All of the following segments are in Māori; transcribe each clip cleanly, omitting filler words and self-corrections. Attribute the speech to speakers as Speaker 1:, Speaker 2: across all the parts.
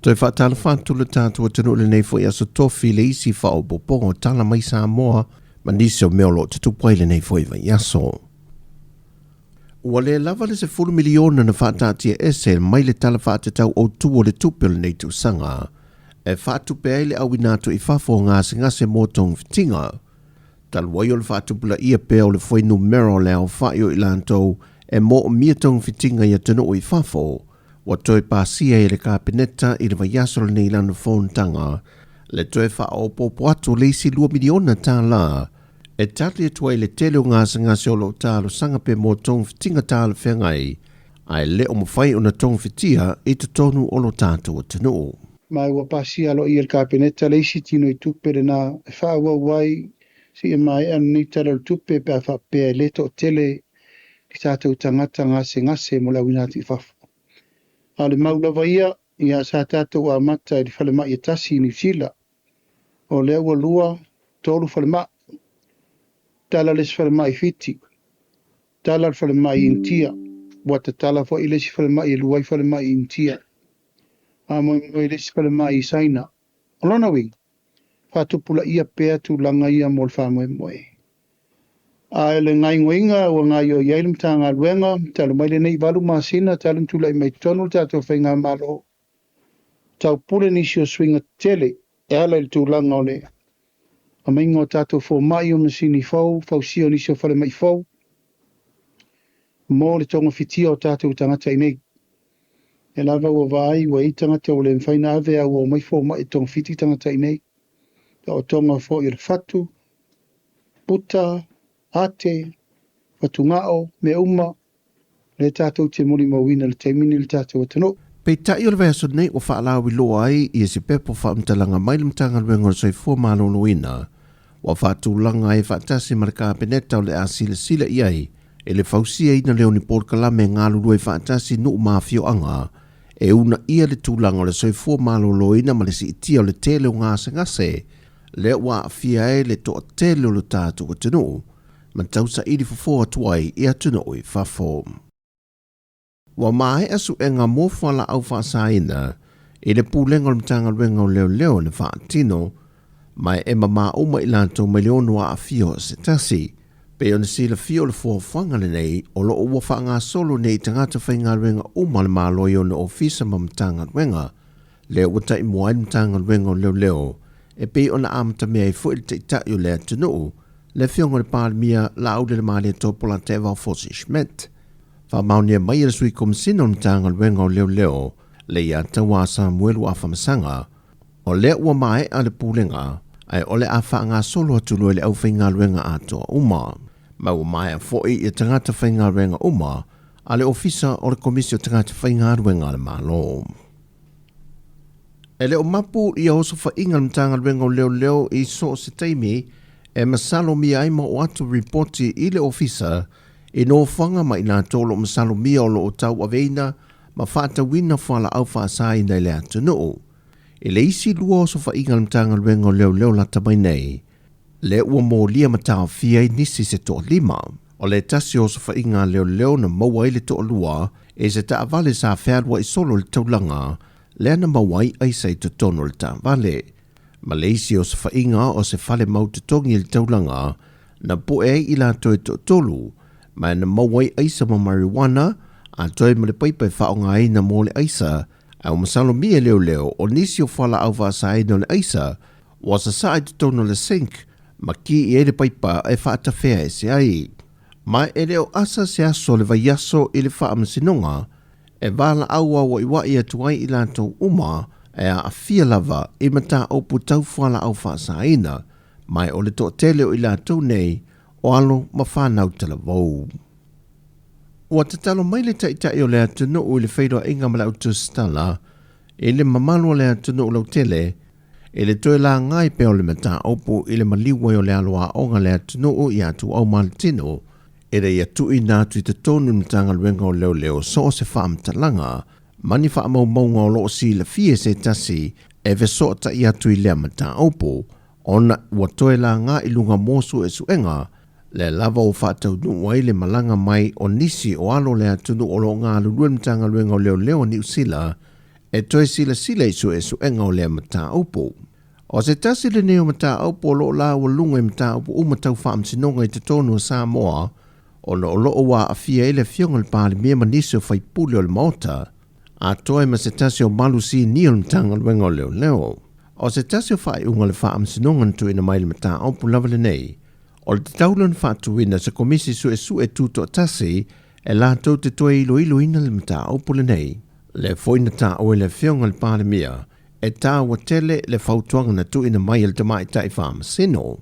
Speaker 1: Toi whaatala whaatula tātua tunu le nei fo i aso tofi le isi whao popongo tala mai Sāmoa ma nisi o meolo te tupai le nei fo i vai aso. Ua le lava le se 4 miliona na whaatatia ese mai le tala whaatatau o tuo le tupil nei tu sanga. E whaatupe ai le awinatu i whafo ngase mōtong fitinga. Talwai o le whaatupula ia peo le foi numero le au whaio i lantou e mo o miatong fitinga ia tunu o i whafo. Wa toi pasia i le kāpeneta i le vaiasolo nei lana whōntanga. Le toi wha o popo atu le isi 2 miliona tā la. E tali e tuai le tele o ngase o lo tālo sanga pe mō tong fitinga tāla whengai. Ai le o mawhai o na tong fitia i te tonu o lo tātua tanu.
Speaker 2: Mai wa pasia lo i le kāpeneta le isi tino i tupe le nā e whaua wai si e mai anu ni tala le tupe pe a whapea le to tele ki tātou tangata ngase mo la winati i whafu. Ale maulawa ia sa tātou a mata i whalema i tasi ni sila. O lea ua lua tolu whalema. Tala les whalema i fiti. Tala whalema i intia. Wata tala fo i lesi whalema i luai whalema i intia. A moi lesi whalema i saina. Olona wing. Whatupula ia pea tu langa ia mol whamoe moe. A ele ngai ngoinga o ngai o iailim tā ngā luenga, talo mai le nei walu māsina, talo tula i mai tonu tātou whainga malo. Tau pule nisi o swinga tele, e ala il tūlanga o le. A maingo tātou fō mai o nasini fau sio nisi o whale mai fau. Mō le tonga fitia o tātou tangata i nei. E lava ua vai, ua i tangata o le mwhaina ave a ua mai fō mai tonga fiti tangata i nei. Ta o tonga fō i le fatu, puta, ate, watungao, me uma, le tātou te mori mawina le teimini le tātou atano.
Speaker 1: Pei tai o le vaiaso nei o whaalawi loa ai i se pepo whaamtalanga mai le mtanga luenga o soifua maloloina. Wa whaatulanga e whaatasi marika peneta o le asila iai, e le fausia ina leo ni porkalame ngā lulu e whaatasi nu mafio anga, e una ia le tūlanga o le soifua maloloina ma le si itia o le tele o ngase, le wa afia e le toa tele o le tātou atano. Mantausa ili fufua tuai i atuna oi whafo. Wa mai asu e ngā mōwhala au whaasaina, i le pūlenga o mtanga luenga o leo le whaatino, mai e mama uma i lanto mai leonu a fio se tasi, pe o sila fio le fuafanga le nei, o lo ua whaanga solo nei tangata whainga luenga uma le maloi o na ofisa ma mtanga luenga, le wata i mua i mtanga luenga o leo, e pe o na amata mea i fui te itai o le atunu, le fiongo le palmia la au le mali topola te wa fosi schmet. Fa maunia mai le sui komsino mtanga luenga o leo, le ia tawa Samuel wa famasanga, o le ua mai a le pulenga, ai o le afa ngā solo atulu le au whainga luenga atoa uma. Ma ua mai a foi i tangata whainga luenga uma, a le ofisa o le komisio tangata whainga luenga le malo. E le o mapu i a oso whainga mtanga luenga o leo i so se teimi, e masalo mia ai mo atu reporti i le ofisa e no whanga mai nā tolo masalo mia o lo o tau aveina ma whata wina whala au whaasai nei le atu noo. E le isi lua o so whainga mtanga luenga o leo lata mai nei. Le ua mō lia matao fia i nisi se toa 5. O le tasi o so whainga leo na maua i le toa lua e se ta avale sa whēadwa i solo le taulanga le ana mawai aisai to tono le ta avale. Malaysia o se whainga o se whale maututongi il taulanga na poe i la toi tolu, mai na mawai aisa ma marijuana a toi ma le paipai whaonga ai na mō le aisa, au masalo mia leo o nisi o whala au whaasai no le aisa, wa sa saai tutono le sink, ma ki i e le paipa e whaata whea e se ai. Mai e leo asa se aso le vaiaso i le whaamasinonga, e wala aua wa iwai atuai i lantou uma, e a fia lava i mata o putau whala au whaasaina, mai o le to tele o i lātou nei, o alo ma whanau tala vau. Ua te talo mai le taitai o le atunu o le whaidua inga ma lau Tala, e le mamalo le atunu o lau tele, e le toi la ngai pe o le mata opu i le maliwa o le aloa onga le atunu o i atu au maltino, e le atu i nātu i te tonu mtanga luenga o leo so se whaamtalanga, mani wha mau maunga o loo si la fie se tasi e ve sota i atu i lea mata opo, ona ua toe la ngā ilunga mosu e suenga, le lava o whatau nuai le malanga mai o nisi o alo le atunu o lo ngā luluem tanga luenga o leo ni usila, e toi sila isu e su enga o lea mata aupo. O se tasi le neo mata aupo lo la ua lunga i mata aupo umatau whaamsinonga i te tonu o Sāmoa, o na o loo wa a fia ele fionga le pāle mea manisi o whaipule o le maota, a toi ma se tasi o malu si ni o le mtanga luenga o leo leo. O se tasi o whai unga le whaamsinonga ntu ina mai le mata aupo lava le nei, o le taulan whaatuina se komisi su e tuto a tasi e la tau te toi ilo ina le mata aupo le nei. Le foina ta o le fionga le pāle mea, e tā wa tele le whautuanga na tu ina mai le tamai tai whaama sino.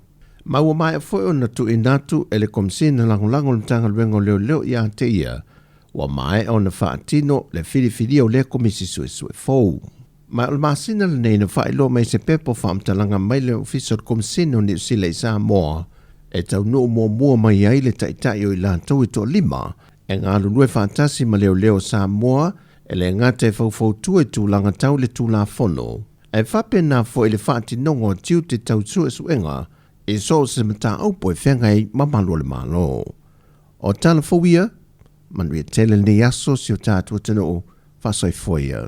Speaker 1: Maua mai a foi o na tu inatu e le komsina langolango le tanga luengo leo i a te ia, wa mai o na whaatino le whiriwhiri o le komisi su e fau. Mai o le masina le nei na whaelo mai se pepo whaamtalanga mai le ofisor komsina o ni usile i Sāmoa, e tau nuu mua mai ai le taitai o i la tau i to lima, e ngā lulue whaatasi ma leo Sāmoa, e le ngate fau tue tu langa tau le tu la fono. E whape na fo ele whaati nongo tiu te tau tue suenga, e so se mata aupo e whengai mamalo le malo. O tala fowia, manuia tele ni aso si o tātua tano, whasoi foia.